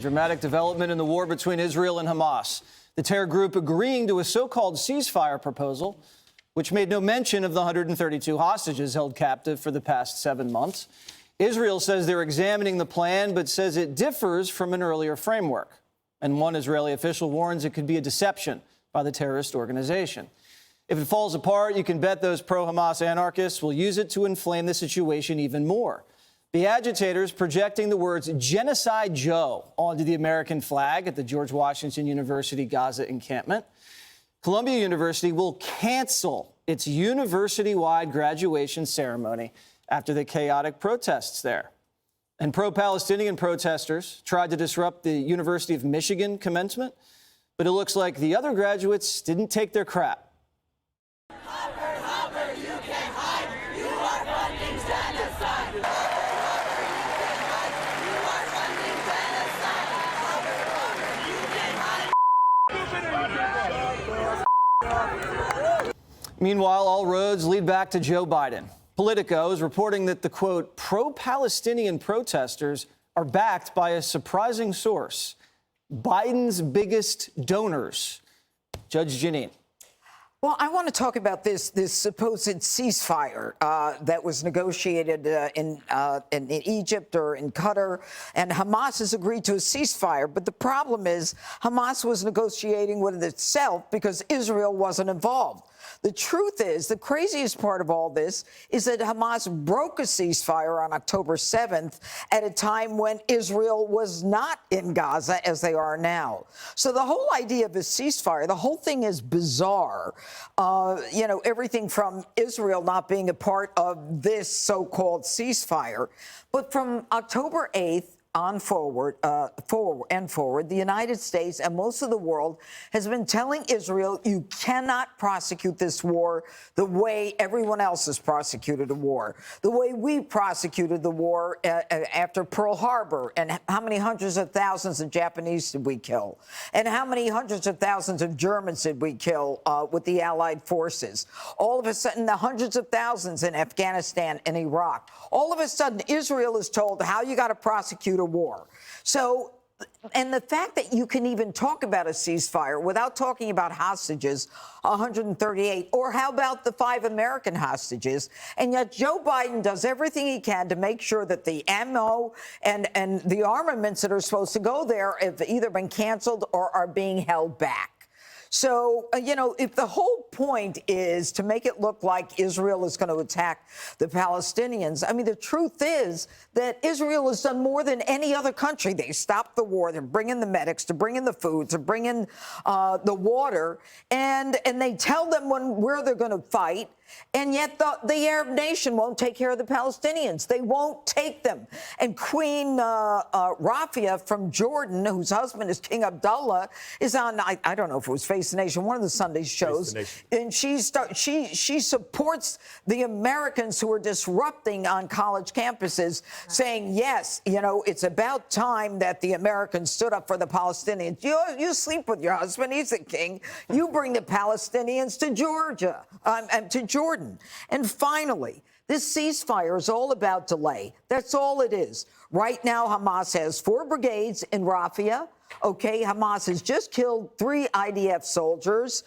Dramatic development in the war between Israel and Hamas. The terror group agreeing to a so-called ceasefire proposal, which made no mention of the 132 hostages held captive for the past 7 months. Israel says they're examining the plan, but says it differs from an earlier framework. And one Israeli official warns it could be a deception by the terrorist organization. If it falls apart, you can bet those pro-Hamas anarchists will use it to inflame the situation even more. The agitators projecting the words Genocide Joe onto the American flag at the George Washington University Gaza encampment. Columbia University will cancel its university-wide graduation ceremony after the chaotic protests there. And pro-Palestinian protesters tried to disrupt the University of Michigan commencement, but it looks like the other graduates didn't take their crap. Meanwhile, all roads lead back to Joe Biden. Politico is reporting that the, quote, pro-Palestinian protesters are backed by a surprising source, Biden's biggest donors. Judge Janine. Well, I want to talk about this supposed ceasefire that was negotiated in Egypt or in Qatar, and Hamas has agreed to a ceasefire. But the problem is Hamas was negotiating with itself because Israel wasn't involved. The truth is, the craziest part of all this is that Hamas broke a ceasefire on October 7th at a time when Israel was not in Gaza as they are now. So the whole idea of a ceasefire, the whole thing is bizarre. You know, everything from Israel not being a part of this so-called ceasefire. But from October 8th, forward, the United States and most of the world has been telling Israel, you cannot prosecute this war the way everyone else has prosecuted a war, the way we prosecuted the war after Pearl Harbor, and how many hundreds of thousands of Japanese did we kill, and how many hundreds of thousands of Germans did we kill with the Allied forces. All of a sudden, the hundreds of thousands in Afghanistan and Iraq. All of a sudden, Israel is told how you got to prosecute a war. So, and the fact that you can even talk about a ceasefire without talking about hostages, 138, or how about the 5 American hostages, and yet Joe Biden does everything he can to make sure that the ammo and the armaments that are supposed to go there have either been canceled or are being held back. So, you know, if the whole point is to make it look like Israel is going to attack the Palestinians, I mean, the truth is that Israel has done more than any other country. They stopped the war. They're bringing the medics, to bring in the food, to bring in the water, and they tell them where they're going to fight. And yet the Arab nation won't take care of the Palestinians. They won't take them. And Queen Rafia from Jordan, whose husband is King Abdullah, is on, I don't know if it was Face the Nation, one of the Sunday shows. And she supports the Americans who are disrupting on college campuses, saying, yes, you know, it's about time that the Americans stood up for the Palestinians. You sleep with your husband. He's the king. You bring the Palestinians to Georgia, to Jordan. And finally, this ceasefire is all about delay. That's all it is. Right now, Hamas has 4 brigades in Rafah. Okay, Hamas has just killed 3 IDF soldiers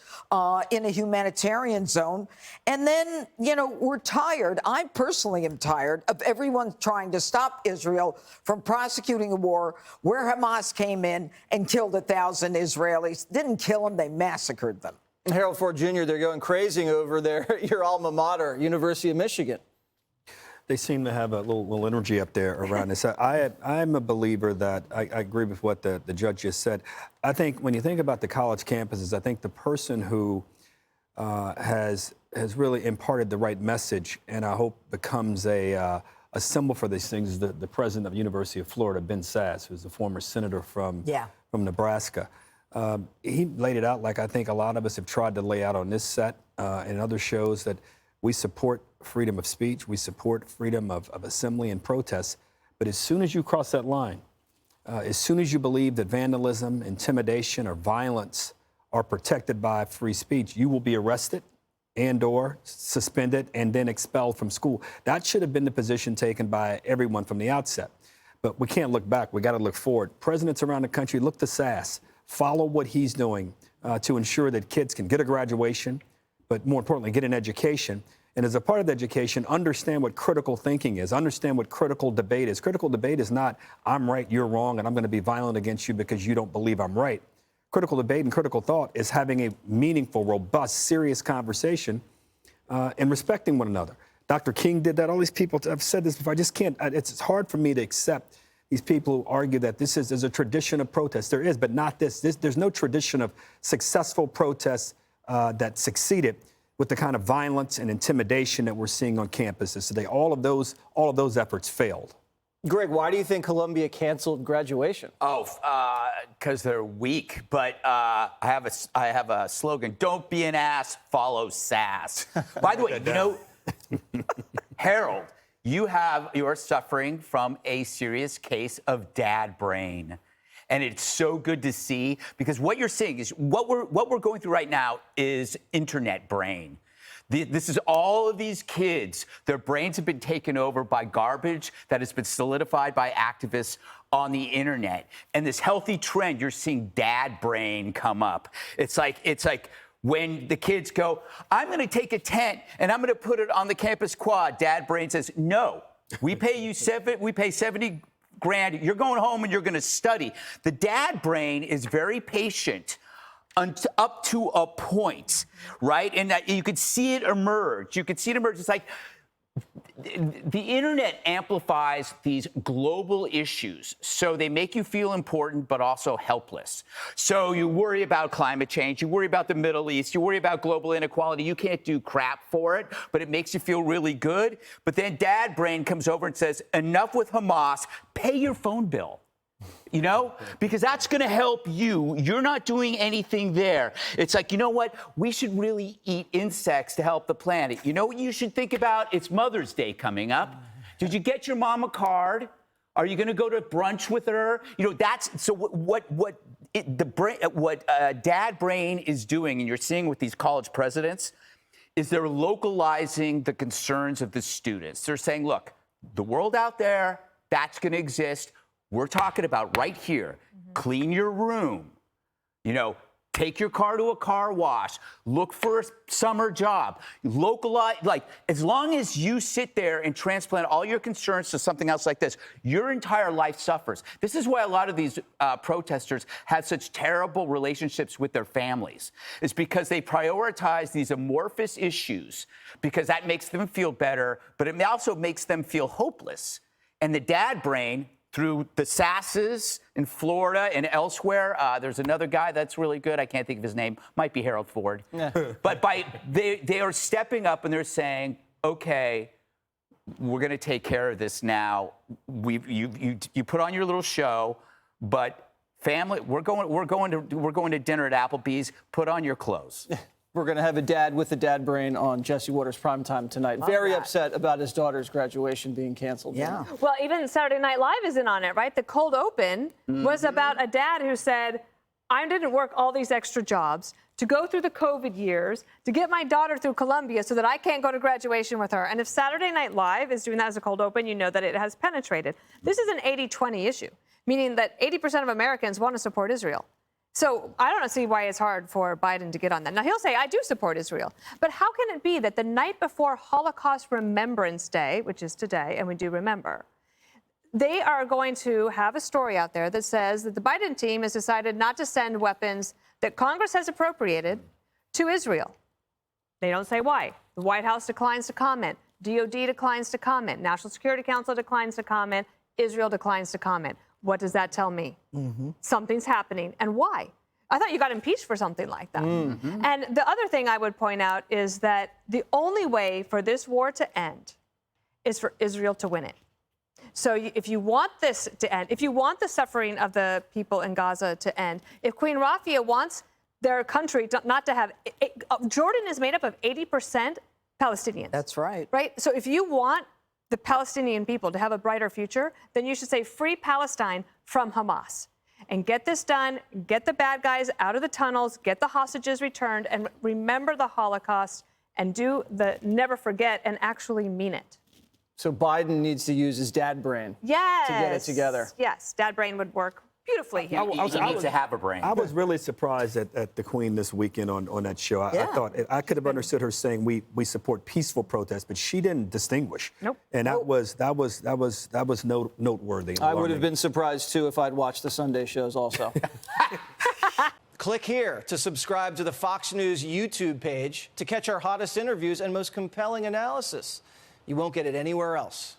in a humanitarian zone. And then, you know, we're tired. I personally am tired of everyone trying to stop Israel from prosecuting a war where Hamas came in and killed 1,000 Israelis. Didn't kill them, they massacred them. Harold Ford Jr., they're going crazy over there, your alma mater, University of Michigan. They seem to have a little energy up there around this. I'm a believer that I agree with what the judge just said. I think when you think about the college campuses, I think the person who has really imparted the right message, and I hope becomes a symbol for these things, is the president of the University of Florida, Ben Sasse, who's the former senator from Nebraska. He laid it out like I think a lot of us have tried to lay out on this set and other shows, that we support freedom of speech, we support freedom of assembly and protest, but as soon as you cross that line, as soon as you believe that vandalism, intimidation, or violence are protected by free speech, you will be arrested and/or suspended and then expelled from school. That should have been the position taken by everyone from the outset. but we can't look back. We got to look forward. Presidents around the country, look to SAS. Follow what he's doing to ensure that kids can get a graduation, but more importantly, get an education. And as a part of the education, understand what critical thinking is, understand what critical debate is. Critical debate is not, I'm right, you're wrong, and I'm going to be violent against you because you don't believe I'm right. Critical debate and critical thought is having a meaningful, robust, serious conversation and respecting one another. Dr. King did that. All these people, I've said this before, I just can't, it's hard for me to accept these people who argue that there's a tradition of protest. There is, but not this. There's no tradition of successful protests that succeeded with the kind of violence and intimidation that we're seeing on campuses today. All of those efforts failed. Greg, why do you think Columbia canceled graduation? Oh, because they're weak. But I have a slogan: "Don't be an ass, follow SAS." By the way, you know, Harold, you are suffering from a serious case of dad brain. And it's so good to see, because what you're seeing is what we're going through right now is internet brain. This is all of these kids. Their brains have been taken over by garbage that has been solidified by activists on the internet. And this healthy trend, you're seeing dad brain come up. It's like when the kids go, I'm going to take a tent and I'm going to put it on the campus quad. Dad brain says, no, we pay 70 grand, you're going home and you're going to study. The dad brain is very patient up to a point, right? And you could see it emerge. It's like the internet amplifies these global issues, so they make you feel important but also helpless. So you worry about climate change, you worry about the Middle East, you worry about global inequality. You can't do crap for it, but it makes you feel really good. But then dad brain comes over and says, enough with Hamas, pay your phone bill. You know, because that's going to help you. You're not doing anything there. It's like, you know what? We should really eat insects to help the planet. You know what you should think about? It's Mother's Day coming up. Did you get your mom a card? Are you going to go to brunch with her? You know, that's so what dad brain is doing, and you're seeing with these college presidents, is they're localizing the concerns of the students. They're saying, look, the world out there, that's going to exist. We're talking about right here. Clean your room. You know, take your car to a car wash. Look for a summer job. Localize, like, as long as you sit there and transplant all your concerns to something else like this, your entire life suffers. This is why a lot of these protesters had such terrible relationships with their families. It's because they prioritize these amorphous issues because that makes them feel better, but it also makes them feel hopeless. And the dad brain, through the SASs in Florida and elsewhere. There's another guy that's really good. I can't think of his name. Might be Harold Ford. Yeah. But they are stepping up and they're saying, okay, we're going to take care of this now. You put on your little show, but family, we're going to dinner at Applebee's. Put on your clothes. We're going to have a dad with a dad brain on Jesse Waters' Primetime tonight. Very upset about his daughter's graduation being canceled. Yeah. Well, even Saturday Night Live isn't on it, right? The cold open was about a dad who said, I didn't work all these extra jobs to go through the COVID years, to get my daughter through Columbia so that I can't go to graduation with her. And if Saturday Night Live is doing that as a cold open, you know that it has penetrated. This is an 80-20 issue, meaning that 80% of Americans want to support Israel. So I don't see why it's hard for Biden to get on that. Now, he'll say, I do support Israel. But how can it be that the night before Holocaust Remembrance Day, which is today, and we do remember, they are going to have a story out there that says that the Biden team has decided not to send weapons that Congress has appropriated to Israel. They don't say why. The White House declines to comment. DOD declines to comment. National Security Council declines to comment. Israel declines to comment. What does that tell me? Something's happening. And why? I thought you got impeached for something like that. And the other thing I would point out is that the only way for this war to end is for Israel to win it. So if you want this to end, if you want the suffering of the people in Gaza to end, if Queen Rafia wants their country not to have... Jordan is made up of 80% Palestinians. That's right. Right? So if you want the Palestinian people to have a brighter future, then you should say free Palestine from Hamas. And get this done, get the bad guys out of the tunnels, get the hostages returned, and remember the Holocaust, and do the never forget and actually mean it. So Biden needs to use his dad brain Yes. to get it together. Yes, dad brain would work beautifully here. You need to have a brain. I was really surprised at the Queen this weekend on that show. I thought I could have understood her saying we support peaceful protests, but she didn't distinguish. Nope. And that was noteworthy. I would have been surprised too if I'd watched the Sunday shows also. Click here to subscribe to the Fox News YouTube page to catch our hottest interviews and most compelling analysis. You won't get it anywhere else.